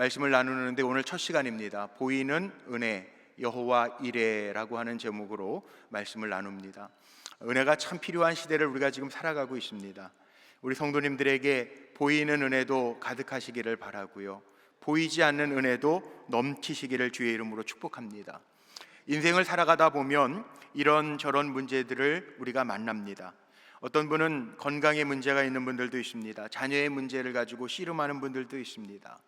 말씀을 나누는데 오늘 첫 시간입니다. 보이는 은혜, 여호와 이레라고 하는 제목으로 말씀을 나눕니다. 은혜가 참 필요한 시대를 우리가 지금 살아가고 있습니다. 우리 성도님들에게 보이는 은혜도 가득하시기를 바라고요, 보이지 않는 은혜도 넘치시기를 주의 이름으로 축복합니다. 인생을 살아가다 보면 이런저런 문제들을 우리가 만납니다. 어떤 분은 건강에 문제가 있는 분들도 있습니다. 자녀의 문제를 가지고 씨름하는 분들도 있습니다.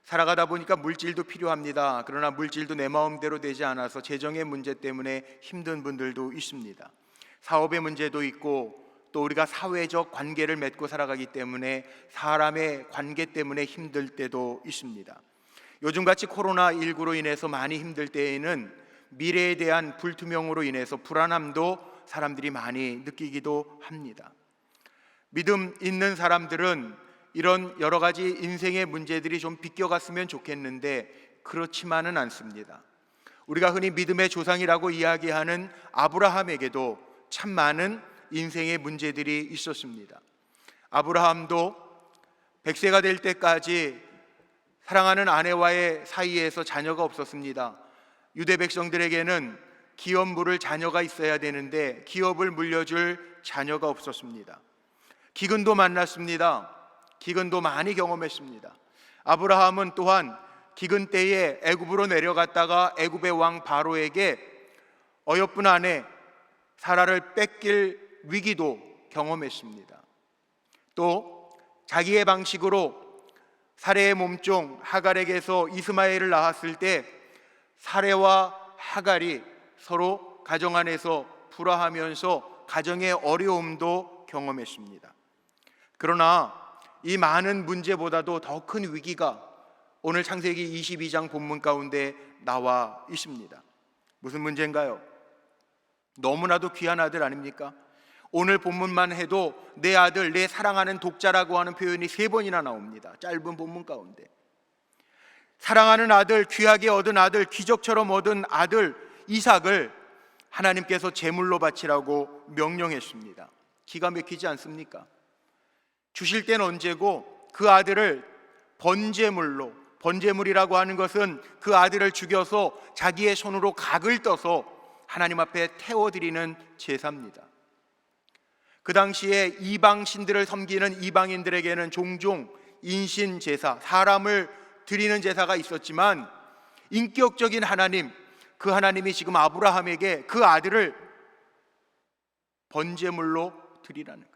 살아가다 보니까 물질도 필요합니다. 그러나 물질도 내 마음대로 되지 않아서 재정의 문제 때문에 힘든 분들도 있습니다. 사업의 문제도 있고, 또 우리가 사회적 관계를 맺고 살아가기 때문에 사람의 관계 때문에 힘들 때도 있습니다. 요즘같이 코로나19로 인해서 많이 힘들 때에는 미래에 대한 불투명으로 인해서 불안함도 사람들이 많이 느끼기도 합니다. 믿음 있는 사람들은 이런 여러 가지 인생의 문제들이 좀 비껴갔으면 좋겠는데 그렇지만은 않습니다. 우리가 흔히 믿음의 조상이라고 이야기하는 아브라함에게도 참 많은 인생의 문제들이 있었습니다. 아브라함도 100세가 될 때까지 사랑하는 아내와의 사이에서 자녀가 없었습니다. 유대 백성들에게는 기업 물을 자녀가 있어야 되는데 기업을 물려줄 자녀가 없었습니다. 기근도 만났습니다. 기근도 많이 경험했습니다. 아브라함은 또한 기근 때에 애굽으로 내려갔다가 애굽의 왕 바로에게 어여쁜 아내 사라를 뺏길 위기도 경험했습니다. 또 자기의 방식으로 사레의 몸종 하갈에게서 이스마엘을 낳았을 때 사레와 하갈이 서로 가정 안에서 불화하면서 가정의 어려움도 경험했습니다. 그러나 이 많은 문제보다도 더 큰 위기가 오늘 창세기 22장 본문 가운데 나와 있습니다. 무슨 문제인가요? 너무나도 귀한 아들 아닙니까? 오늘 본문만 해도 내 아들, 내 사랑하는 독자라고 하는 표현이 3번이나 나옵니다. 짧은 본문 가운데 사랑하는 아들, 귀하게 얻은 아들, 기적처럼 얻은 아들 이삭을 하나님께서 제물로 바치라고 명령했습니다. 기가 막히지 않습니까? 주실 때는 언제고 그 아들을 번제물로, 번제물이라고 하는 것은 그 아들을 죽여서 자기의 손으로 각을 떠서 하나님 앞에 태워드리는 제사입니다. 그 당시에 이방 신들을 섬기는 이방인들에게는 종종 인신 제사, 사람을 드리는 제사가 있었지만 인격적인 하나님, 그 하나님이 지금 아브라함에게 그 아들을 번제물로 드리라는 거예요.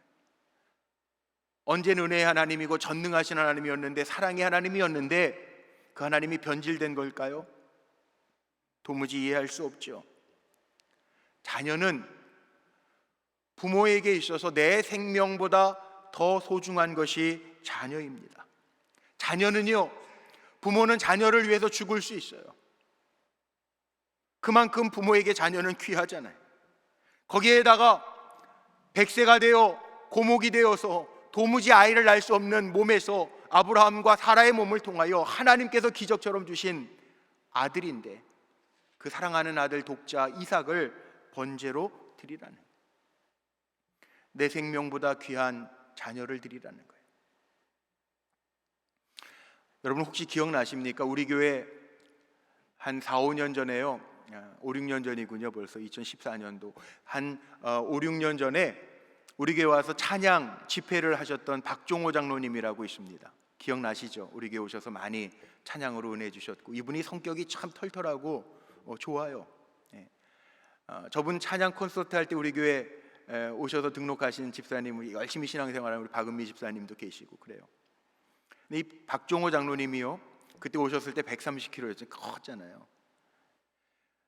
언제는 은혜의 하나님이고 전능하신 하나님이었는데, 사랑의 하나님이었는데 그 하나님이 변질된 걸까요? 도무지 이해할 수 없죠. 자녀는 부모에게 있어서 내 생명보다 더 소중한 것이 자녀입니다. 자녀는요, 부모는 자녀를 위해서 죽을 수 있어요. 그만큼 부모에게 자녀는 귀하잖아요. 거기에다가 100세가 되어 고목이 되어서 도무지 아이를 낳을 수 없는 몸에서 아브라함과 사라의 몸을 통하여 하나님께서 기적처럼 주신 아들인데, 그 사랑하는 아들 독자 이삭을 번제로 드리라는 거예요. 내 생명보다 귀한 자녀를 드리라는 거예요. 여러분 혹시 기억나십니까? 우리 교회 한 4, 5년 전에요, 5, 6년 전이군요. 벌써 2014년도 한 5, 6년 전에 우리 교회 와서 찬양 집회를 하셨던 박종호 장로님이라고 있습니다. 기억나시죠? 우리 교회 오셔서 많이 찬양으로 은혜 주셨고, 이분이 성격이 참 털털하고 좋아요. 저분 찬양 콘서트 할 때 우리 교회 오셔서 등록하신 집사님, 열심히 신앙생활하는 우리 박은미 집사님도 계시고 그래요. 근데 이 박종호 장로님이요, 그때 오셨을 때 130kg였죠. 컸잖아요.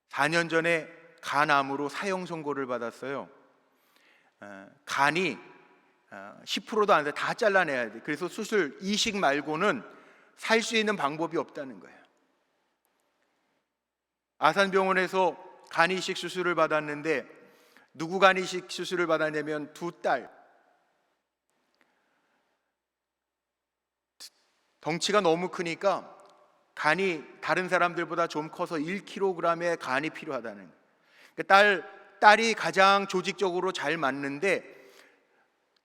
4년 전에 간암으로 사형 선고를 받았어요. 간이 10%도 안 돼. 다 잘라내야 돼. 그래서 수술, 이식 말고는 살 수 있는 방법이 없다는 거예요. 아산병원에서 간 이식 수술을 받았는데, 누구 간 이식 수술을 받았냐면 2딸. 덩치가 너무 크니까 간이 다른 사람들보다 좀 커서 1kg의 간이 필요하다는 거예요. 딸이 가장 조직적으로 잘 맞는데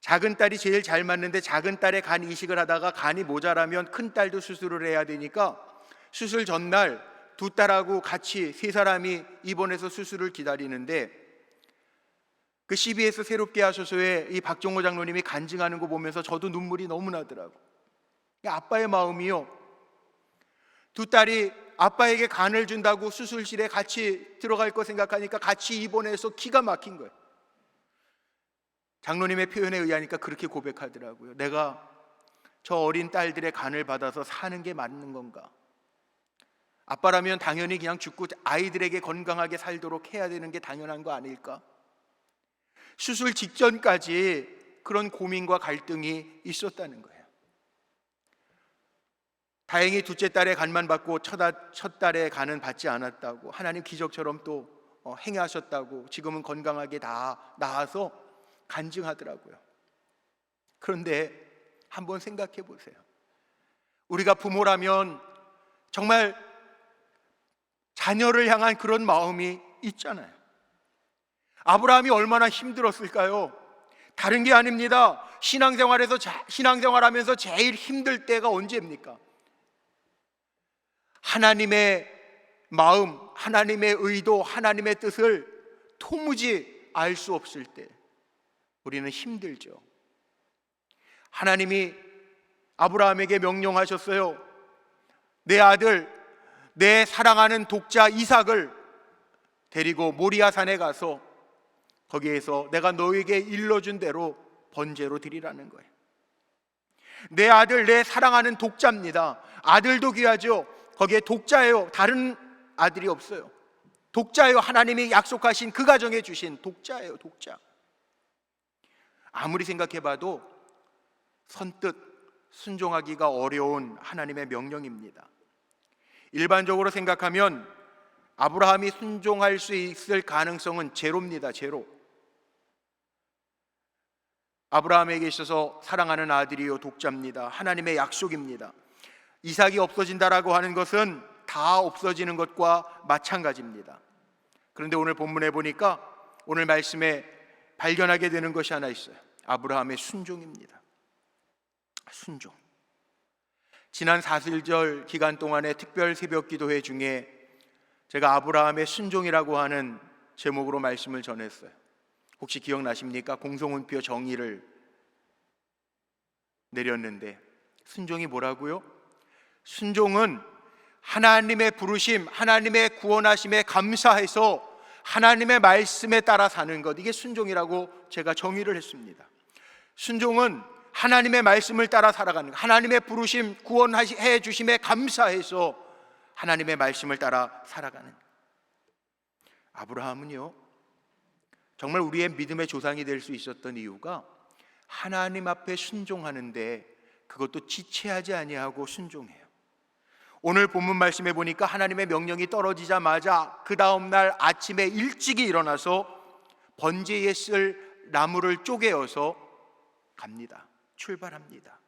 작은 딸이 제일 잘 맞는데 작은 딸의 간 이식을 하다가 간이 모자라면 큰 딸도 수술을 해야 되니까 수술 전날 두 딸하고 같이 세 사람이 입원해서 수술을 기다리는데, 그 CBS 새롭게 하소서에 이 박종호 장로님이 간증하는 거 보면서 저도 눈물이 너무 나더라고. 아빠의 마음이요, 두 딸이 아빠에게 간을 준다고 수술실에 같이 들어갈 거 생각하니까 같이 입원해서 기가 막힌 거예요. 장로님의 표현에 의하니까 그렇게 고백하더라고요. 내가 저 어린 딸들의 간을 받아서 사는 게 맞는 건가? 아빠라면 당연히 그냥 죽고 아이들에게 건강하게 살도록 해야 되는 게 당연한 거 아닐까? 수술 직전까지 그런 고민과 갈등이 있었다는 거예요. 다행히 둘째 딸의 간만 받고 첫 딸의 간은 받지 않았다고, 하나님 기적처럼 또 행하셨다고, 지금은 건강하게 다 나아서 간증하더라고요. 그런데 한번 생각해 보세요. 우리가 부모라면 정말 자녀를 향한 그런 마음이 있잖아요. 아브라함이 얼마나 힘들었을까요? 다른 게 아닙니다. 신앙생활하면서 제일 힘들 때가 언제입니까? 하나님의 마음, 하나님의 의도, 하나님의 뜻을 도무지 알 수 없을 때 우리는 힘들죠. 하나님이 아브라함에게 명령하셨어요. 내 아들, 내 사랑하는 독자 이삭을 데리고 모리아 산에 가서 거기에서 내가 너에게 일러준 대로 번제로 드리라는 거예요. 내 아들, 내 사랑하는 독자입니다. 아들도 귀하죠. 거기에 독자예요. 다른 아들이 없어요. 독자예요. 하나님이 약속하신 그 가정에 주신 독자예요. 독자. 아무리 생각해봐도 선뜻 순종하기가 어려운 하나님의 명령입니다. 일반적으로 생각하면 아브라함이 순종할 수 있을 가능성은 제로입니다. 제로. 아브라함에게 있어서 사랑하는 아들이요 독자입니다. 하나님의 약속입니다. 이삭이 없어진다라고 하는 것은 다 없어지는 것과 마찬가지입니다. 그런데 오늘 본문에 보니까, 오늘 말씀에 발견하게 되는 것이 하나 있어요. 아브라함의 순종입니다. 순종. 지난 사슬절 기간 동안의 특별 새벽 기도회 중에 제가 아브라함의 순종이라고 하는 제목으로 말씀을 전했어요. 혹시 기억나십니까? 공송훈표 정의를 내렸는데, 순종이 뭐라고요? 순종은 하나님의 부르심, 하나님의 구원하심에 감사해서 하나님의 말씀에 따라 사는 것, 이게 순종이라고 제가 정의를 했습니다. 순종은 하나님의 말씀을 따라 살아가는 것, 하나님의 부르심, 구원해 주심에 감사해서 하나님의 말씀을 따라 살아가는 것. 아브라함은요, 정말 우리의 믿음의 조상이 될 수 있었던 이유가 하나님 앞에 순종하는데 그것도 지체하지 아니하고 순종해요. 오늘 본문 말씀에 보니까 하나님의 명령이 떨어지자마자 그 다음날 아침에 일찍이 일어나서 번제에 쓸 나무를 쪼개어서 갑니다. 출발합니다.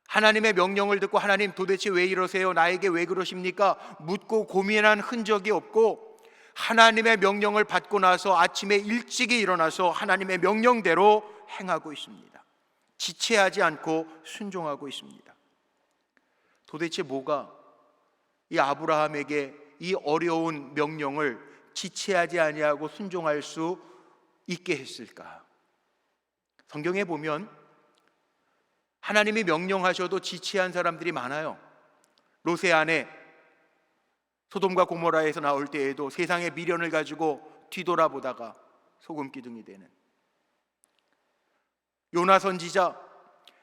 하나님의 명령을 듣고, 하나님 도대체 왜 이러세요? 나에게 왜 그러십니까? 묻고 고민한 흔적이 없고, 하나님의 명령을 받고 나서 아침에 일찍이 일어나서 하나님의 명령대로 행하고 있습니다. 지체하지 않고 순종하고 있습니다. 도대체 뭐가 이 아브라함에게 이 어려운 명령을 지체하지 아니하고 순종할 수 있게 했을까? 성경에 보면 하나님이 명령하셔도 지체한 사람들이 많아요. 롯의 아내 소돔과 고모라에서 나올 때에도 세상의 미련을 가지고 뒤돌아보다가 소금 기둥이 되는, 요나 선지자,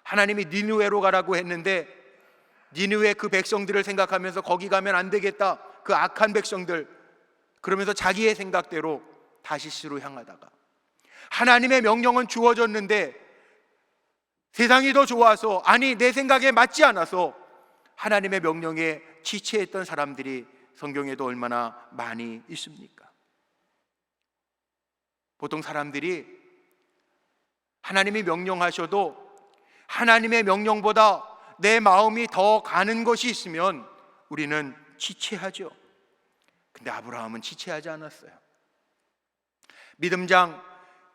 하나님이 니느웨로 가라고 했는데 니느웨 그 백성들을 생각하면서 거기 가면 안 되겠다, 그 악한 백성들, 그러면서 자기의 생각대로 다시스로 향하다가, 하나님의 명령은 주어졌는데 세상이 더 좋아서, 아니 내 생각에 맞지 않아서 하나님의 명령에 지체했던 사람들이 성경에도 얼마나 많이 있습니까? 보통 사람들이 하나님이 명령하셔도 하나님의 명령보다 내 마음이 더 가는 것이 있으면 우리는 지체하죠. 근데 아브라함은 지체하지 않았어요. 믿음장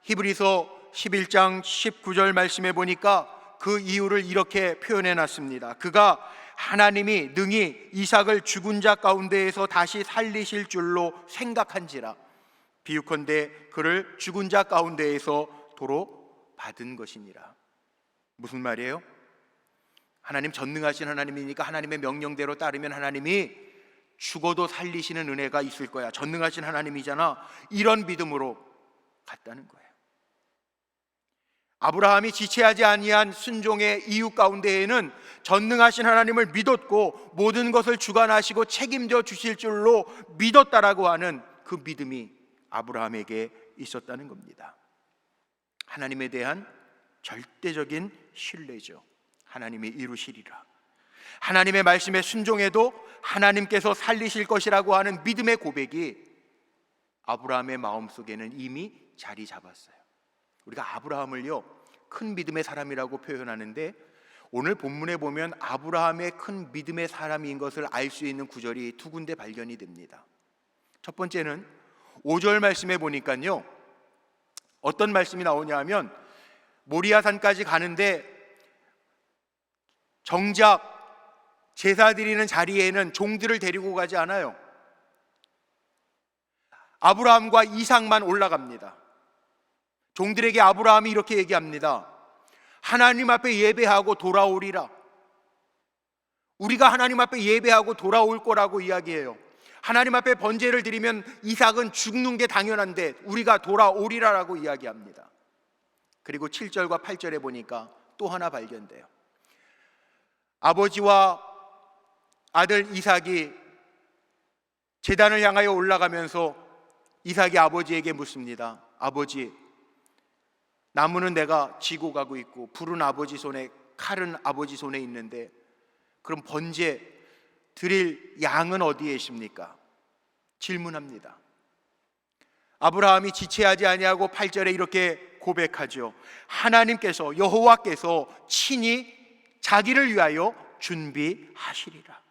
히브리서 11장 19절 말씀해 보니까 그 이유를 이렇게 표현해 놨습니다. 그가 하나님이 능히 이삭을 죽은 자 가운데에서 다시 살리실 줄로 생각한지라. 비유컨대 그를 죽은 자 가운데에서 도로 받은 것이니라. 무슨 말이에요? 하나님 전능하신 하나님이니까 하나님의 명령대로 따르면 하나님이 죽어도 살리시는 은혜가 있을 거야. 전능하신 하나님이잖아. 이런 믿음으로 갔다는 거예요. 아브라함이 지체하지 아니한 순종의 이유 가운데에는 전능하신 하나님을 믿었고 모든 것을 주관하시고 책임져 주실 줄로 믿었다라고 하는 그 믿음이 아브라함에게 있었다는 겁니다. 하나님에 대한 절대적인 신뢰죠. 하나님이 이루시리라. 하나님의 말씀에 순종해도 하나님께서 살리실 것이라고 하는 믿음의 고백이 아브라함의 마음속에는 이미 자리 잡았어요. 우리가 아브라함을요 큰 믿음의 사람이라고 표현하는데 오늘 본문에 보면 아브라함의 큰 믿음의 사람인 것을 알 수 있는 구절이 두 군데 발견이 됩니다. 첫 번째는 5절 말씀에 보니까요 어떤 말씀이 나오냐 하면 모리아산까지 가는데 정작 제사 드리는 자리에는 종들을 데리고 가지 않아요. 아브라함과 이삭만 올라갑니다. 종들에게 아브라함이 이렇게 얘기합니다. 하나님 앞에 예배하고 돌아오리라. 우리가 하나님 앞에 예배하고 돌아올 거라고 이야기해요. 하나님 앞에 번제를 드리면 이삭은 죽는 게 당연한데 우리가 돌아오리라라고 이야기합니다. 그리고 7절과 8절에 보니까 또 하나 발견돼요. 아버지와 아들 이삭이 제단을 향하여 올라가면서 이삭이 아버지에게 묻습니다. 아버지, 나무는 내가 지고 가고 있고 불은 아버지 손에, 칼은 아버지 손에 있는데 그럼 번제 드릴 양은 어디에 있습니까? 질문합니다. 아브라함이 지체하지 아니하고 8절에 이렇게 고백하죠. 하나님께서, 여호와께서 친히 자기를 위하여 준비하시리라.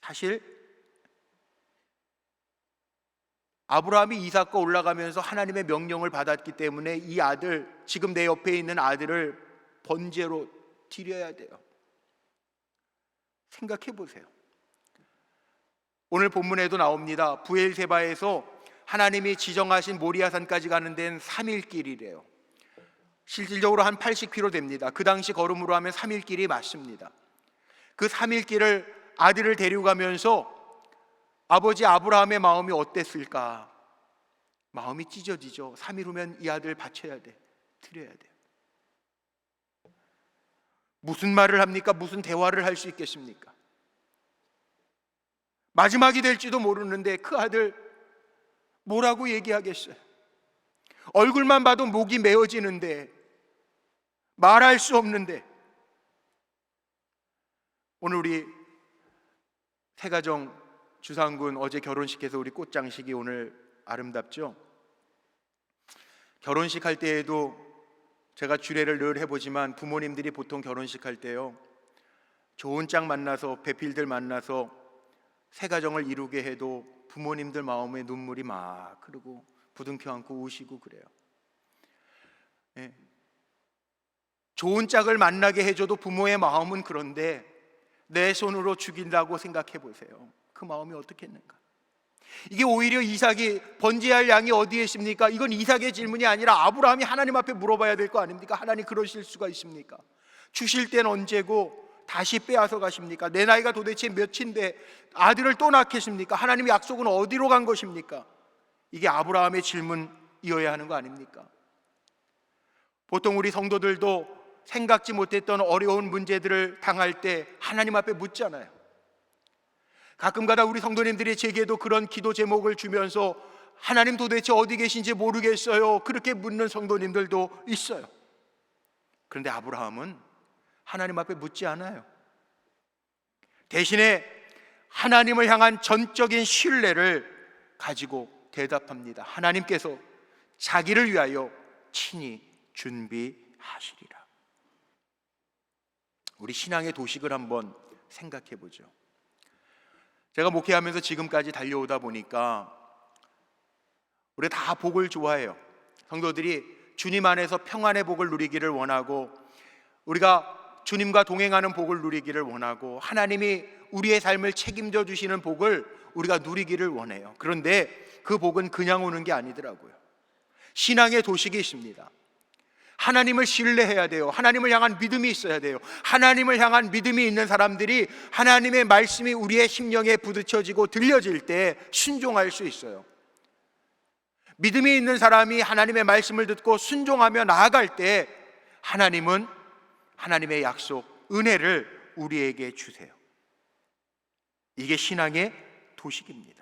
사실 아브라함이 이삭과 올라가면서 하나님의 명령을 받았기 때문에 이 아들, 지금 내 옆에 있는 아들을 번제로 드려야 돼요. 생각해 보세요. 오늘 본문에도 나옵니다. 브엘세바에서 하나님이 지정하신 모리아산까지 가는 데는 3일 길이래요. 실질적으로 한 80km 됩니다. 그 당시 걸음으로 하면 3일 길이 맞습니다. 그 3일 길을 아들을 데리고 가면서 아버지 아브라함의 마음이 어땠을까? 마음이 찢어지죠. 3일 후면 이 아들 바쳐야 돼, 드려야 돼. 무슨 말을 합니까? 무슨 대화를 할 수 있겠습니까? 마지막이 될지도 모르는데 그 아들 뭐라고 얘기하겠어요? 얼굴만 봐도 목이 메어지는데, 말할 수 없는데. 오늘 우리 새가정 주상군 어제 결혼식해서 우리 꽃장식이 오늘 아름답죠? 결혼식 할 때에도 제가 주례를 늘 해보지만 부모님들이 보통 결혼식 할 때요 좋은 짝 만나서, 배필들 만나서 새가정을 이루게 해도 부모님들 마음에 눈물이 막 흐르고 부둥켜 안고 우시고 그래요. 네. 좋은 짝을 만나게 해줘도 부모의 마음은 그런데 내 손으로 죽인다고 생각해 보세요. 그 마음이 어떻겠는가? 이게 오히려 이삭이 번제할 양이 어디에 있습니까? 이건 이삭의 질문이 아니라 아브라함이 하나님 앞에 물어봐야 될 거 아닙니까? 하나님 그러실 수가 있습니까? 주실 땐 언제고 다시 빼앗아 가십니까? 내 나이가 도대체 몇인데 아들을 또 낳겠습니까? 하나님의 약속은 어디로 간 것입니까? 이게 아브라함의 질문이어야 하는 거 아닙니까? 보통 우리 성도들도 생각지 못했던 어려운 문제들을 당할 때 하나님 앞에 묻잖아요. 가끔가다 우리 성도님들이 제게도 그런 기도 제목을 주면서 하나님 도대체 어디 계신지 모르겠어요, 그렇게 묻는 성도님들도 있어요. 그런데 아브라함은 하나님 앞에 묻지 않아요. 대신에 하나님을 향한 전적인 신뢰를 가지고 대답합니다. 하나님께서 자기를 위하여 친히 준비하시리라. 우리 신앙의 도식을 한번 생각해 보죠. 제가 목회하면서 지금까지 달려오다 보니까 우리 다 복을 좋아해요. 성도들이 주님 안에서 평안의 복을 누리기를 원하고, 우리가 주님과 동행하는 복을 누리기를 원하고, 하나님이 우리의 삶을 책임져 주시는 복을 우리가 누리기를 원해요. 그런데 그 복은 그냥 오는 게 아니더라고요. 신앙의 도식이 있습니다. 하나님을 신뢰해야 돼요. 하나님을 향한 믿음이 있어야 돼요. 하나님을 향한 믿음이 있는 사람들이 하나님의 말씀이 우리의 심령에 부딪혀지고 들려질 때 순종할 수 있어요. 믿음이 있는 사람이 하나님의 말씀을 듣고 순종하며 나아갈 때 하나님은 하나님의 약속, 은혜를 우리에게 주세요. 이게 신앙의 도식입니다.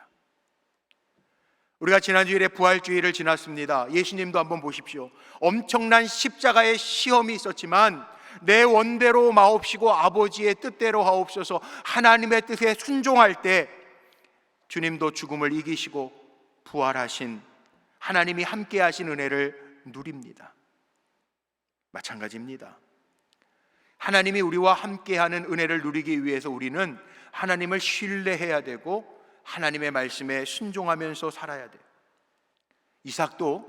우리가 지난주일에 부활주의를 지났습니다. 예수님도 한번 보십시오. 엄청난 십자가의 시험이 있었지만 내 원대로 마옵시고 아버지의 뜻대로 하옵소서, 하나님의 뜻에 순종할 때 주님도 죽음을 이기시고 부활하신 하나님이 함께 하신 은혜를 누립니다. 마찬가지입니다. 하나님이 우리와 함께하는 은혜를 누리기 위해서 우리는 하나님을 신뢰해야 되고 하나님의 말씀에 순종하면서 살아야 돼요. 이삭도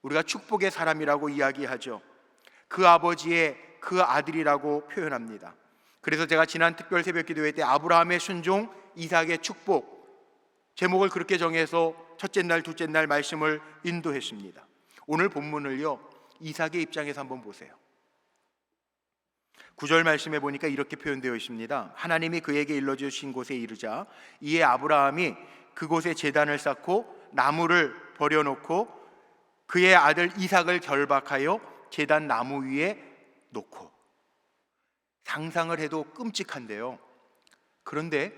우리가 축복의 사람이라고 이야기하죠. 그 아버지의 그 아들이라고 표현합니다. 그래서 제가 지난 특별 새벽 기도회 때 아브라함의 순종, 이삭의 축복, 제목을 그렇게 정해서 첫째 날, 둘째 날 말씀을 인도했습니다. 오늘 본문을요, 이삭의 입장에서 한번 보세요. 9절 말씀에 보니까 이렇게 표현되어 있습니다. 하나님이 그에게 일러주신 곳에 이르자 이에 아브라함이 그곳에 제단을 쌓고 나무를 버려놓고 그의 아들 이삭을 결박하여 제단 나무 위에 놓고. 상상을 해도 끔찍한데요, 그런데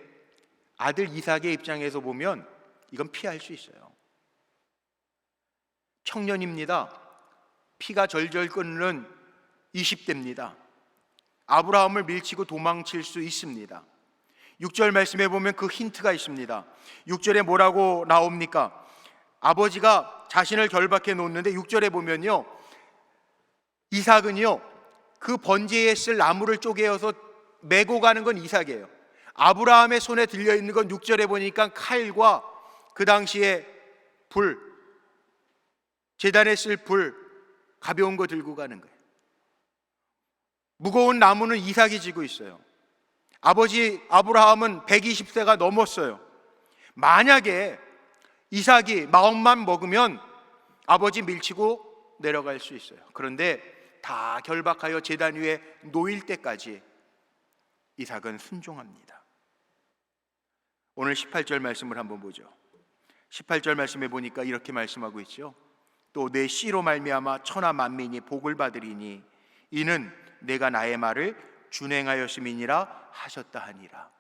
아들 이삭의 입장에서 보면 이건 피할 수 있어요. 청년입니다. 피가 절절 끓는 20대입니다. 아브라함을 밀치고 도망칠 수 있습니다. 6절 말씀에 보면 그 힌트가 있습니다. 6절에 뭐라고 나옵니까? 아버지가 자신을 결박해 놓는데 6절에 보면요, 이삭은요 그 번제에 쓸 나무를 쪼개어서 메고 가는 건 이삭이에요. 아브라함의 손에 들려있는 건 6절에 보니까 칼과 그 당시에 불, 제단에 쓸 불, 가벼운 거 들고 가는 거예요. 무거운 나무는 이삭이 지고 있어요. 아버지 아브라함은 120세가 넘었어요. 만약에 이삭이 마음만 먹으면 아버지 밀치고 내려갈 수 있어요. 그런데 다 결박하여 제단 위에 놓일 때까지 이삭은 순종합니다. 오늘 18절 말씀을 한번 보죠. 18절 말씀에 보니까 이렇게 말씀하고 있죠. 또 내 씨로 말미암아 천하 만민이 복을 받으리니 이는 내가 나의 말을 준행하였음이니라 하셨다 하니라.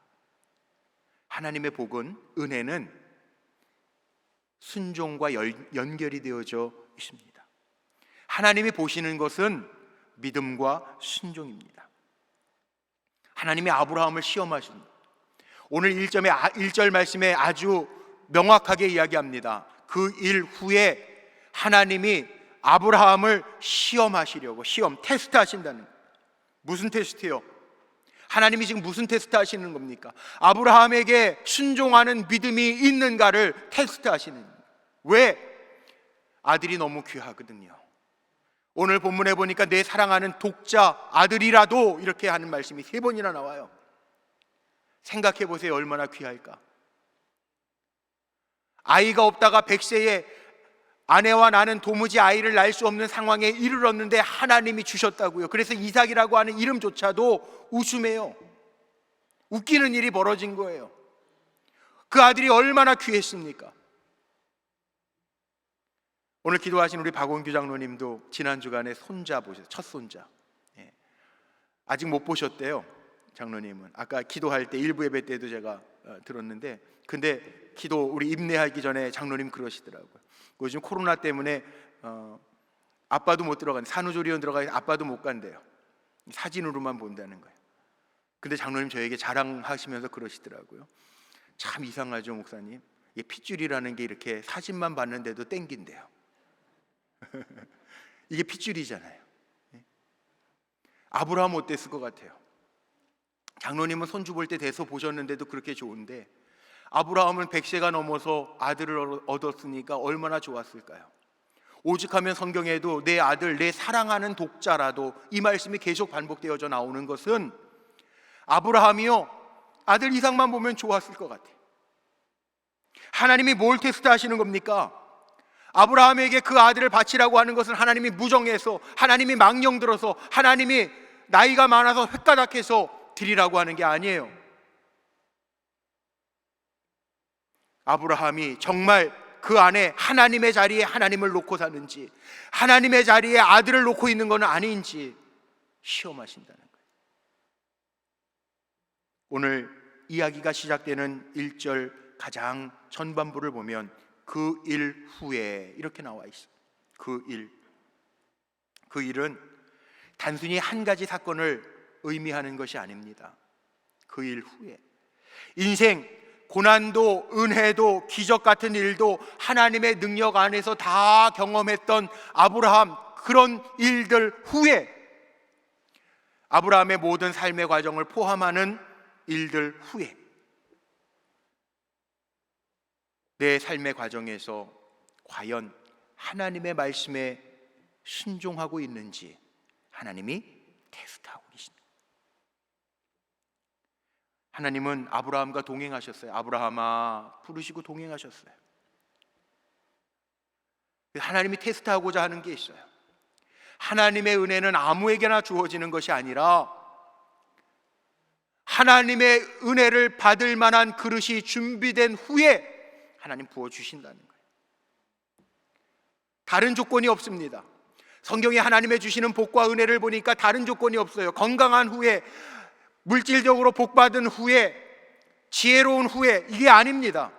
하나님의 복은, 은혜는 순종과 연결이 되어져 있습니다. 하나님이 보시는 것은 믿음과 순종입니다. 하나님이 아브라함을 시험하십니다. 오늘 1절 말씀에 아주 명확하게 이야기합니다. 그 일 후에 하나님이 아브라함을 시험하시려고, 테스트 하신다는 거예요. 무슨 테스트요? 하나님이 지금 무슨 테스트 하시는 겁니까? 아브라함에게 순종하는 믿음이 있는가를 테스트 하시는 거예요. 왜? 아들이 너무 귀하거든요. 오늘 본문에 보니까 내 사랑하는 독자 아들이라도 이렇게 하는 말씀이 3번이나 나와요. 생각해 보세요. 얼마나 귀할까? 아이가 없다가 100세에 아내와 나는 도무지 아이를 낳을 수 없는 상황에 이르렀는데 하나님이 주셨다고요. 그래서 이삭이라고 하는 이름조차도 웃음해요. 웃기는 일이 벌어진 거예요. 그 아들이 얼마나 귀했습니까? 오늘 기도하신 우리 박원규 장로님도 지난 주간에 손자 보셨어요. 첫 손자. 아직 못 보셨대요. 장로님은 아까 기도할 때 일부 예배 때도 제가 들었는데, 근데 기도 우리 임내하기 전에 장로님 그러시더라고요. 요즘 코로나 때문에 아빠도 못 들어가는, 산후조리원 들어가니 아빠도 못 간대요. 사진으로만 본다는 거예요. 근데 장로님 저에게 자랑하시면서 그러시더라고요. 참 이상하죠, 목사님. 이게 핏줄이라는 게 이렇게 사진만 봤는데도 땡긴대요. 이게 핏줄이잖아요. 아브라함 어땠을 것 같아요? 장로님은 손주 볼 때 돼서 보셨는데도 그렇게 좋은데, 아브라함은 100세가 넘어서 아들을 얻었으니까 얼마나 좋았을까요? 오죽하면 성경에도 내 아들, 내 사랑하는 독자라도, 이 말씀이 계속 반복되어져 나오는 것은 아브라함이요, 아들 이삭만 보면 좋았을 것 같아요. 하나님이 뭘 테스트 하시는 겁니까? 아브라함에게 그 아들을 바치라고 하는 것은 하나님이 무정해서, 하나님이 망령 들어서, 하나님이 나이가 많아서 획가닥해서 드리라고 하는 게 아니에요. 아브라함이 정말 그 안에 하나님의 자리에 하나님을 놓고 사는지, 하나님의 자리에 아들을 놓고 있는 건 아닌지 시험하신다는 거예요. 오늘 이야기가 시작되는 1절 가장 전반부를 보면 그 일 후에 이렇게 나와 있어요. 그 일은 단순히 한 가지 사건을 의미하는 것이 아닙니다. 그 일 후에 인생 고난도 은혜도 기적 같은 일도 하나님의 능력 안에서 다 경험했던 아브라함, 그런 일들 후에, 아브라함의 모든 삶의 과정을 포함하는 일들 후에 내 삶의 과정에서 과연 하나님의 말씀에 순종하고 있는지 하나님이 테스트하고 계십니다. 하나님은 아브라함과 동행하셨어요. 아브라함아 부르시고 동행하셨어요. 하나님이 테스트하고자 하는 게 있어요. 하나님의 은혜는 아무에게나 주어지는 것이 아니라 하나님의 은혜를 받을 만한 그릇이 준비된 후에 하나님 부어주신다는 거예요. 다른 조건이 없습니다. 성경에 하나님의 주시는 복과 은혜를 보니까 다른 조건이 없어요. 건강한 후에, 물질적으로 복받은 후에, 지혜로운 후에, 이게 아닙니다.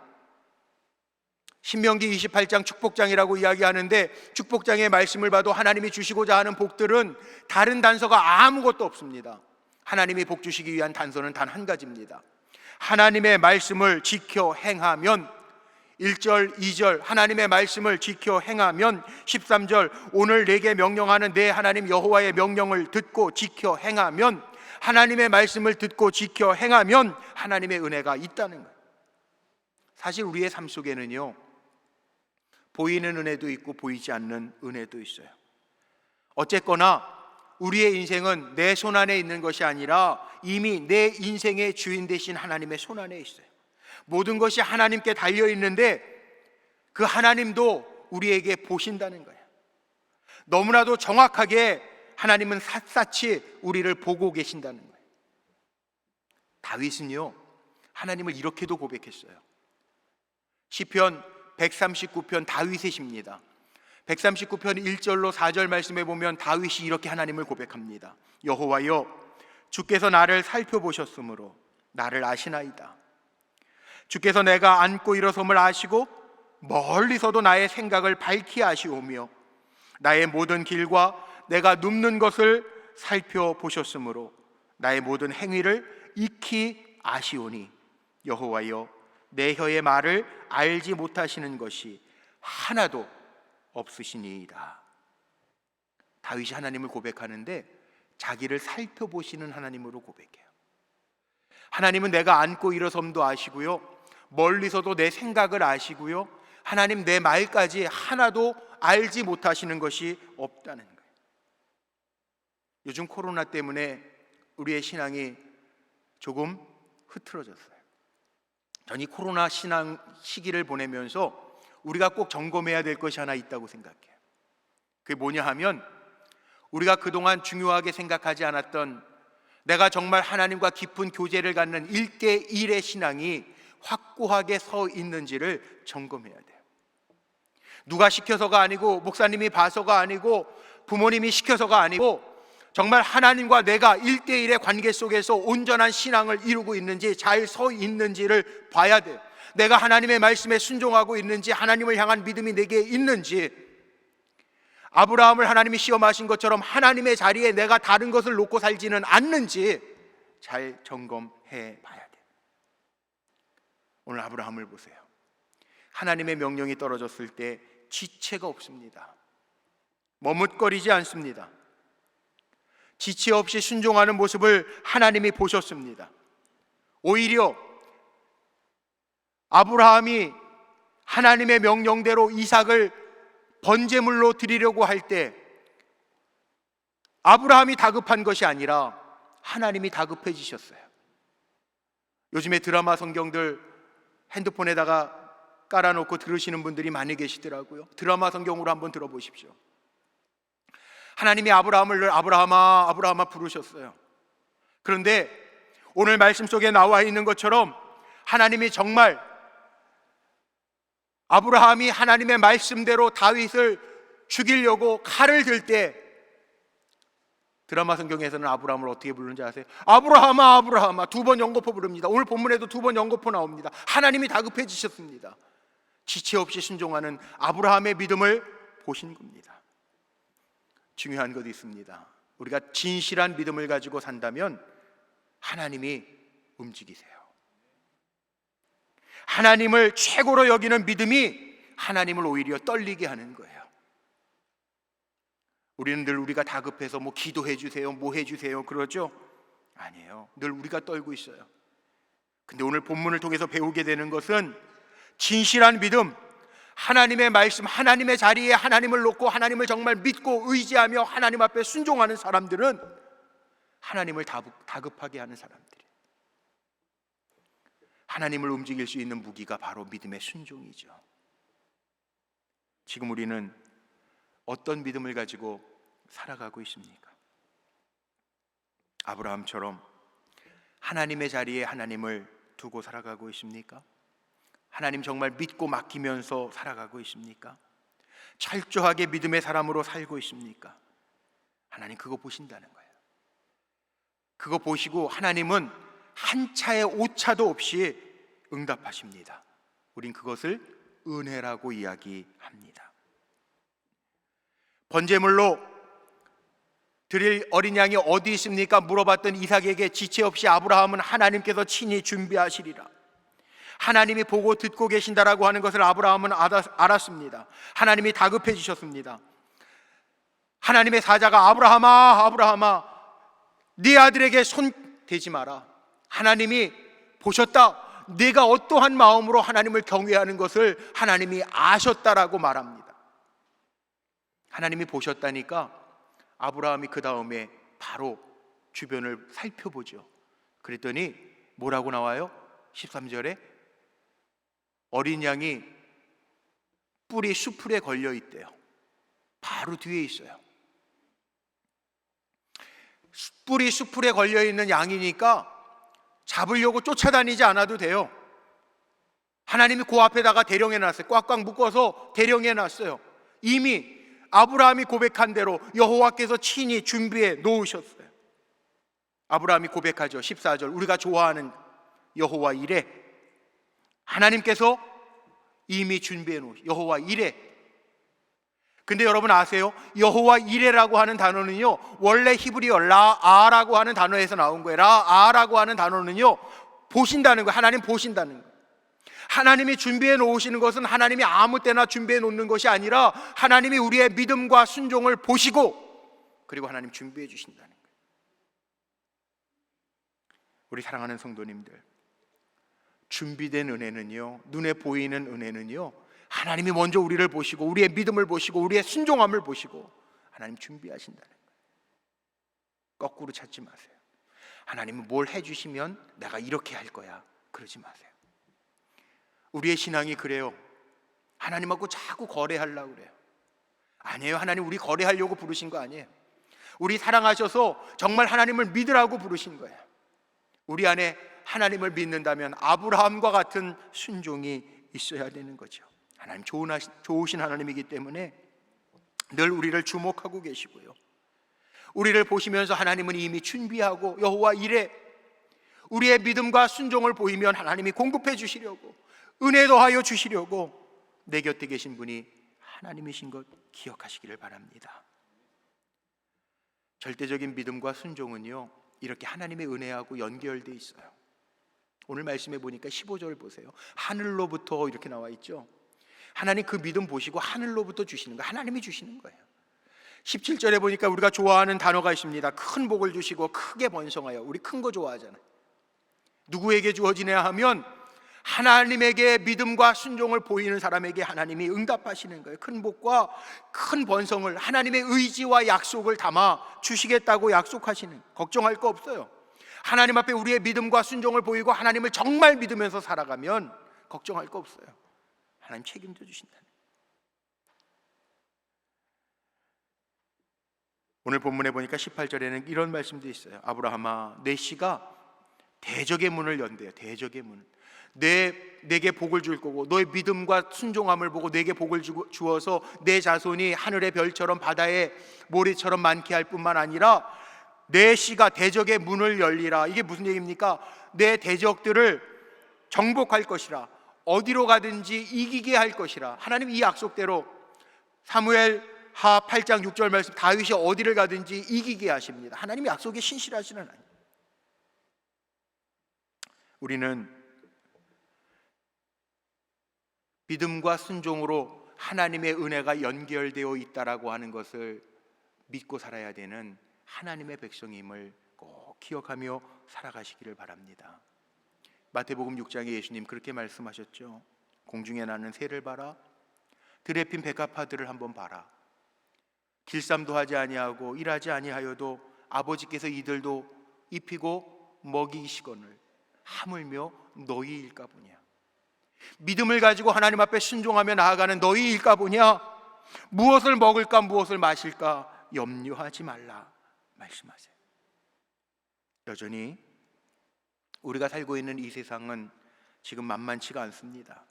신명기 28장 축복장이라고 이야기하는데, 축복장의 말씀을 봐도 하나님이 주시고자 하는 복들은 다른 단서가 아무것도 없습니다. 하나님이 복 주시기 위한 단서는 단 한 가지입니다. 하나님의 말씀을 지켜 행하면, 1절, 2절 하나님의 말씀을 지켜 행하면, 13절 오늘 내게 명령하는 내 하나님 여호와의 명령을 듣고 지켜 행하면, 하나님의 말씀을 듣고 지켜 행하면 하나님의 은혜가 있다는 거예요. 사실 우리의 삶 속에는요, 보이는 은혜도 있고 보이지 않는 은혜도 있어요. 어쨌거나 우리의 인생은 내 손 안에 있는 것이 아니라 이미 내 인생의 주인 되신 하나님의 손 안에 있어요. 모든 것이 하나님께 달려 있는데 그 하나님도 우리에게 보신다는 거예요. 너무나도 정확하게 하나님은 샅샅이 우리를 보고 계신다는 거예요. 다윗은요, 하나님을 이렇게도 고백했어요. 시편 139편 다윗의 시입니다. 139편 1절로 4절 말씀에 보면 다윗이 이렇게 하나님을 고백합니다. 여호와여, 주께서 나를 살펴보셨으므로 나를 아시나이다. 주께서 내가 앉고 일어섬을 아시고 멀리서도 나의 생각을 밝히 아시오며 나의 모든 길과 내가 눕는 것을 살펴보셨으므로 나의 모든 행위를 익히 아시오니 여호와여, 내 혀의 말을 알지 못하시는 것이 하나도 없으시니이다. 다윗이 하나님을 고백하는데 자기를 살펴보시는 하나님으로 고백해요. 하나님은 내가 앉고 일어섬도 아시고요, 멀리서도 내 생각을 아시고요, 하나님 내 말까지 하나도 알지 못하시는 것이 없다는 거예요. 요즘 코로나 때문에 우리의 신앙이 조금 흐트러졌어요. 전 이 코로나 신앙 시기를 보내면서 우리가 꼭 점검해야 될 것이 하나 있다고 생각해요. 그게 뭐냐 하면, 우리가 그동안 중요하게 생각하지 않았던 내가 정말 하나님과 깊은 교제를 갖는 1대1의 신앙이 확고하게 서 있는지를 점검해야 돼요. 누가 시켜서가 아니고, 목사님이 봐서가 아니고, 부모님이 시켜서가 아니고, 정말 하나님과 내가 1대1의 관계 속에서 온전한 신앙을 이루고 있는지, 잘 서 있는지를 봐야 돼요. 내가 하나님의 말씀에 순종하고 있는지, 하나님을 향한 믿음이 내게 있는지, 아브라함을 하나님이 시험하신 것처럼 하나님의 자리에 내가 다른 것을 놓고 살지는 않는지 잘 점검해 봐야 돼요. 오늘 아브라함을 보세요. 하나님의 명령이 떨어졌을 때 지체가 없습니다. 머뭇거리지 않습니다. 지체 없이 순종하는 모습을 하나님이 보셨습니다. 오히려 아브라함이 하나님의 명령대로 이삭을 번제물로 드리려고 할 때 아브라함이 다급한 것이 아니라 하나님이 다급해지셨어요. 요즘에 드라마 성경들 핸드폰에다가 깔아놓고 들으시는 분들이 많이 계시더라고요. 드라마 성경으로 한번 들어보십시오. 하나님이 아브라함을 아브라함아 아브라함아 부르셨어요. 그런데 오늘 말씀 속에 나와 있는 것처럼 하나님이 정말 아브라함이 하나님의 말씀대로 다윗을 죽이려고 칼을 들 때 드라마 성경에서는 아브라함을 어떻게 부르는지 아세요? 아브라함아 아브라함아, 2번 연거푸 부릅니다. 오늘 본문에도 2번 연거푸 나옵니다. 하나님이 다급해지셨습니다. 지체 없이 순종하는 아브라함의 믿음을 보신 겁니다. 중요한 것이 있습니다. 우리가 진실한 믿음을 가지고 산다면 하나님이 움직이세요. 하나님을 최고로 여기는 믿음이 하나님을 오히려 떨리게 하는 거예요. 우리는 늘 우리가 다급해서 뭐 기도해 주세요, 뭐 해 주세요 그러죠? 아니에요. 늘 우리가 떨고 있어요. 근데 오늘 본문을 통해서 배우게 되는 것은 진실한 믿음, 하나님의 말씀, 하나님의 자리에 하나님을 놓고 하나님을 정말 믿고 의지하며 하나님 앞에 순종하는 사람들은 하나님을 다급하게 하는 사람들이에요. 하나님을 움직일 수 있는 무기가 바로 믿음의 순종이죠. 지금 우리는 어떤 믿음을 가지고 살아가고 있습니까? 아브라함처럼 하나님의 자리에 하나님을 두고 살아가고 있습니까? 하나님 정말 믿고 맡기면서 살아가고 있습니까? 철저하게 믿음의 사람으로 살고 있습니까? 하나님 그거 보신다는 거예요. 그거 보시고 하나님은 한 차의 오차도 없이 응답하십니다. 우린 그것을 은혜라고 이야기합니다. 번제물로 드릴 어린 양이 어디 있습니까? 물어봤던 이삭에게 지체 없이 아브라함은 하나님께서 친히 준비하시리라. 하나님이 보고 듣고 계신다라고 하는 것을 아브라함은 알았습니다. 하나님이 다급해지셨습니다. 하나님의 사자가 아브라함아 아브라함아 네 아들에게 손 대지 마라. 하나님이 보셨다. 네가 어떠한 마음으로 하나님을 경외하는 것을 하나님이 아셨다라고 말합니다. 하나님이 보셨다니까 아브라함이 그 다음에 바로 주변을 살펴보죠. 그랬더니 뭐라고 나와요? 13절에 어린 양이 뿔이 수풀에 걸려 있대요. 바로 뒤에 있어요. 뿔이 수풀에 걸려 있는 양이니까 잡으려고 쫓아다니지 않아도 돼요. 하나님이 그 앞에다가 대령해 놨어요. 꽉꽉 묶어서 대령해 놨어요. 이미 아브라함이 고백한 대로 여호와께서 친히 준비해 놓으셨어요. 아브라함이 고백하죠. 14절 우리가 좋아하는 여호와 이레, 하나님께서 이미 준비해 놓으신 여호와 이레. 근데 여러분 아세요? 여호와 이레라고 하는 단어는요 원래 히브리어 라아라고 하는 단어에서 나온 거예요. 라아라고 하는 단어는요 보신다는 거예요. 하나님 보신다는 거예요. 하나님이 준비해 놓으시는 것은 하나님이 아무 때나 준비해 놓는 것이 아니라 하나님이 우리의 믿음과 순종을 보시고 그리고 하나님 준비해 주신다는 거예요. 우리 사랑하는 성도님들, 준비된 은혜는요, 눈에 보이는 은혜는요 하나님이 먼저 우리를 보시고 우리의 믿음을 보시고 우리의 순종함을 보시고 하나님 준비하신다는 거예요. 거꾸로 찾지 마세요. 하나님은 뭘 해주시면 내가 이렇게 할 거야 그러지 마세요. 우리의 신앙이 그래요. 하나님하고 자꾸 거래하려고 그래요. 아니에요. 하나님 우리 거래하려고 부르신 거 아니에요. 우리 사랑하셔서 정말 하나님을 믿으라고 부르신 거예요. 우리 안에 하나님을 믿는다면 아브라함과 같은 순종이 있어야 되는 거죠. 하나님 좋으신 하나님이기 때문에 늘 우리를 주목하고 계시고요, 우리를 보시면서 하나님은 이미 준비하고 여호와 이레, 우리의 믿음과 순종을 보이면 하나님이 공급해 주시려고 은혜 더하여 주시려고 내 곁에 계신 분이 하나님이신 것 기억하시기를 바랍니다. 절대적인 믿음과 순종은요 이렇게 하나님의 은혜하고 연결되어 있어요. 오늘 말씀해 보니까 15절 보세요. 하늘로부터 이렇게 나와 있죠. 하나님 그 믿음 보시고 하늘로부터 주시는 거예요. 하나님이 주시는 거예요. 17절에 보니까 우리가 좋아하는 단어가 있습니다. 큰 복을 주시고 크게 번성하여. 우리 큰 거 좋아하잖아요. 누구에게 주어지냐 하면 하나님에게 믿음과 순종을 보이는 사람에게 하나님이 응답하시는 거예요. 큰 복과 큰 번성을, 하나님의 의지와 약속을 담아 주시겠다고 약속하시는, 걱정할 거 없어요. 하나님 앞에 우리의 믿음과 순종을 보이고 하나님을 정말 믿으면서 살아가면 걱정할 거 없어요. 하나님 책임져 주신다. 오늘 본문에 보니까 18절에는 이런 말씀도 있어요. 아브라함아, 내 씨가 대적의 문을 연대요. 대적의 문. 내게 복을 줄 거고, 너의 믿음과 순종함을 보고 내게 복을 주어서 내 자손이 하늘의 별처럼 바다의 모래처럼 많게 할 뿐만 아니라 내 씨가 대적의 문을 열리라. 이게 무슨 얘기입니까? 내 대적들을 정복할 것이라. 어디로 가든지 이기게 할 것이라. 하나님 이 약속대로 사무엘 하 8장 6절 말씀, 다윗이 어디를 가든지 이기게 하십니다. 하나님 약속에 신실하시는 하나님. 우리는 믿음과 순종으로 하나님의 은혜가 연결되어 있다라고 하는 것을 믿고 살아야 되는 하나님의 백성임을 꼭 기억하며 살아가시기를 바랍니다. 마태복음 6장에 예수님 그렇게 말씀하셨죠. 공중에 나는 새를 봐라, 들에 핀 백합화들을 한번 봐라. 길쌈도 하지 아니하고 일하지 아니하여도 아버지께서 이들도 입히고 먹이시거늘 하물며 너희일까 보냐. 믿음을 가지고 하나님 앞에 순종하며 나아가는 너희일까 보냐. 무엇을 먹을까 무엇을 마실까 염려하지 말라 말씀하세요. 여전히 우리가 살고 있는 이 세상은 지금 만만치가 않습니다.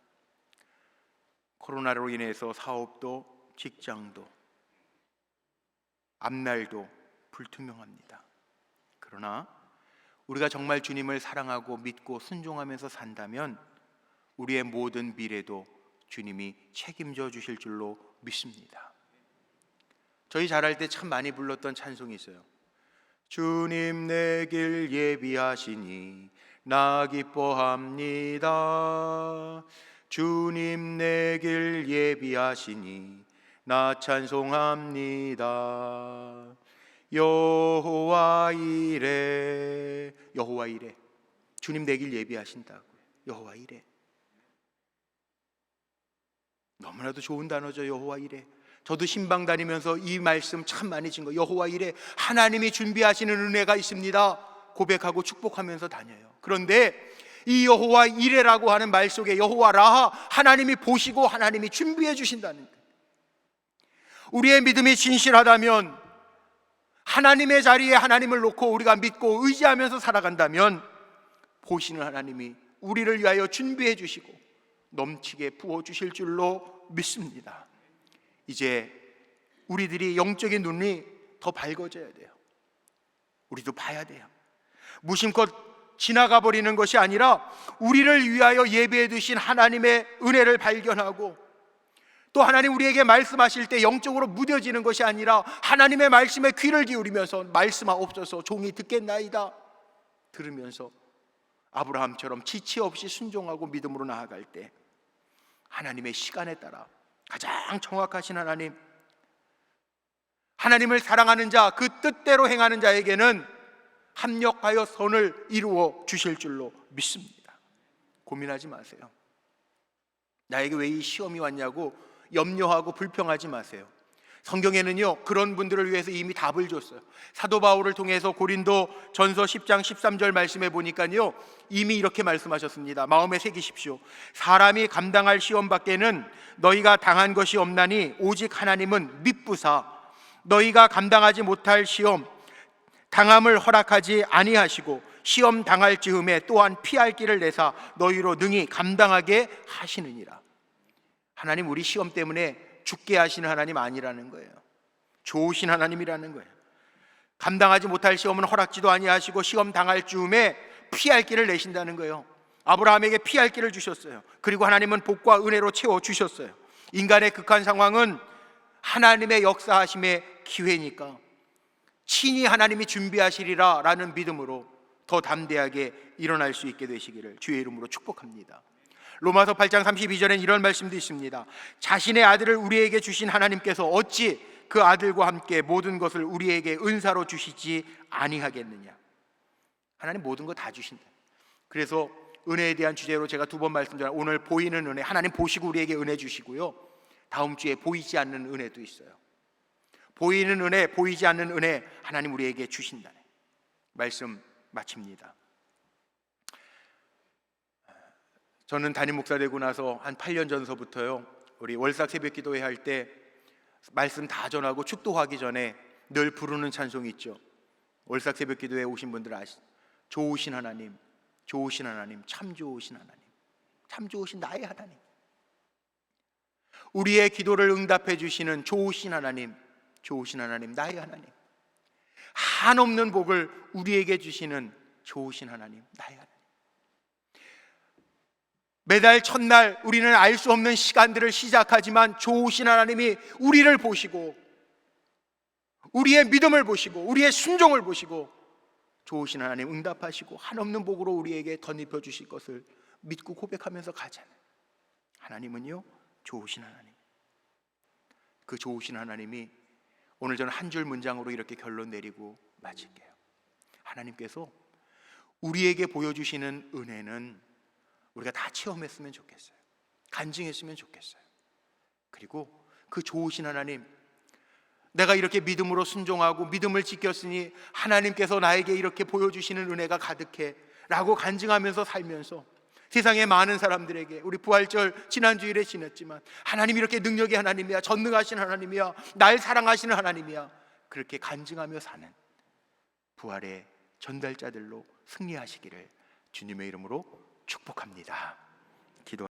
코로나로 인해서 사업도 직장도 앞날도 불투명합니다. 그러나 우리가 정말 주님을 사랑하고 믿고 순종하면서 산다면 우리의 모든 미래도 주님이 책임져 주실 줄로 믿습니다. 저희 자랄 때 참 많이 불렀던 찬송이 있어요. 주님 내 길 예비하시니 나 기뻐합니다. 주님 내 길 예비하시니 나 찬송합니다. 여호와 이레, 여호와 이레. 주님 내 길 예비하신다고요. 여호와 이레. 너무나도 좋은 단어죠. 여호와 이레. 저도 신방 다니면서 이 말씀 참 많이 진 거. 여호와 이레. 하나님이 준비하시는 은혜가 있습니다. 고백하고 축복하면서 다녀요. 그런데 이 여호와 이레라고 하는 말 속에 여호와 라하, 하나님이 보시고 하나님이 준비해 주신다는 거예요. 우리의 믿음이 진실하다면, 하나님의 자리에 하나님을 놓고 우리가 믿고 의지하면서 살아간다면 보시는 하나님이 우리를 위하여 준비해 주시고 넘치게 부어주실 줄로 믿습니다. 이제 우리들이 영적인 눈이 더 밝아져야 돼요. 우리도 봐야 돼요. 무심코 지나가 버리는 것이 아니라 우리를 위하여 예배해 두신 하나님의 은혜를 발견하고, 또 하나님 우리에게 말씀하실 때 영적으로 무뎌지는 것이 아니라 하나님의 말씀에 귀를 기울이면서 말씀하옵소서 종이 듣겠나이다 들으면서 아브라함처럼 지체 없이 순종하고 믿음으로 나아갈 때 하나님의 시간에 따라 가장 정확하신 하나님, 하나님을 사랑하는 자, 그 뜻대로 행하는 자에게는 합력하여 선을 이루어 주실 줄로 믿습니다. 고민하지 마세요. 나에게 왜 이 시험이 왔냐고 염려하고 불평하지 마세요. 성경에는요 그런 분들을 위해서 이미 답을 줬어요. 사도 바울을 통해서 고린도 전서 10장 13절 말씀해 보니까요 이미 이렇게 말씀하셨습니다. 마음에 새기십시오. 사람이 감당할 시험 밖에는 너희가 당한 것이 없나니 오직 하나님은 미쁘사 너희가 감당하지 못할 시험 당함을 허락하지 아니하시고 시험 당할 즈음에 또한 피할 길을 내사 너희로 능히 감당하게 하시느니라. 하나님 우리 시험 때문에 죽게 하시는 하나님 아니라는 거예요. 좋으신 하나님이라는 거예요. 감당하지 못할 시험은 허락지도 아니하시고 시험 당할 즈음에 피할 길을 내신다는 거예요. 아브라함에게 피할 길을 주셨어요. 그리고 하나님은 복과 은혜로 채워주셨어요. 인간의 극한 상황은 하나님의 역사하심의 기회니까 친히 하나님이 준비하시리라 라는 믿음으로 더 담대하게 일어날 수 있게 되시기를 주의 이름으로 축복합니다. 로마서 8장 32절엔 이런 말씀도 있습니다. 자신의 아들을 우리에게 주신 하나님께서 어찌 그 아들과 함께 모든 것을 우리에게 은사로 주시지 아니하겠느냐. 하나님 모든 거 다 주신다. 그래서 은혜에 대한 주제로 제가 2번 말씀드린 오늘 보이는 은혜, 하나님 보시고 우리에게 은혜 주시고요, 다음 주에 보이지 않는 은혜도 있어요. 보이는 은혜, 보이지 않는 은혜, 하나님 우리에게 주신다네. 말씀 마칩니다. 저는 담임 목사 되고 나서 한 8년 전서부터요, 우리 월삭 새벽 기도회 할 때 말씀 다 전하고 축도하기 전에 늘 부르는 찬송이 있죠. 월삭 새벽 기도회에 오신 분들 아시죠? 좋으신 하나님, 좋으신 하나님, 참 좋으신 하나님, 참 좋으신 나의 하나님, 우리의 기도를 응답해 주시는 좋으신 하나님, 좋으신 하나님, 나의 하나님, 한없는 복을 우리에게 주시는 좋으신 하나님, 나의 하나님. 매달 첫날 우리는 알 수 없는 시간들을 시작하지만 좋으신 하나님이 우리를 보시고 우리의 믿음을 보시고 우리의 순종을 보시고 좋으신 하나님 응답하시고 한없는 복으로 우리에게 덧입혀 주실 것을 믿고 고백하면서 가잖아요. 하나님은요 좋으신 하나님. 그 좋으신 하나님이 오늘 저는 한 줄 문장으로 이렇게 결론 내리고 마칠게요. 하나님께서 우리에게 보여주시는 은혜는 우리가 다 체험했으면 좋겠어요. 간증했으면 좋겠어요. 그리고 그 좋으신 하나님, 내가 이렇게 믿음으로 순종하고 믿음을 지켰으니 하나님께서 나에게 이렇게 보여주시는 은혜가 가득해 라고 간증하면서 살면서 세상의 많은 사람들에게, 우리 부활절 지난주일에 지냈지만 하나님 이렇게 능력의 하나님이야, 전능하신 하나님이야, 날 사랑하시는 하나님이야, 그렇게 간증하며 사는 부활의 전달자들로 승리하시기를 주님의 이름으로 축복합니다. 기도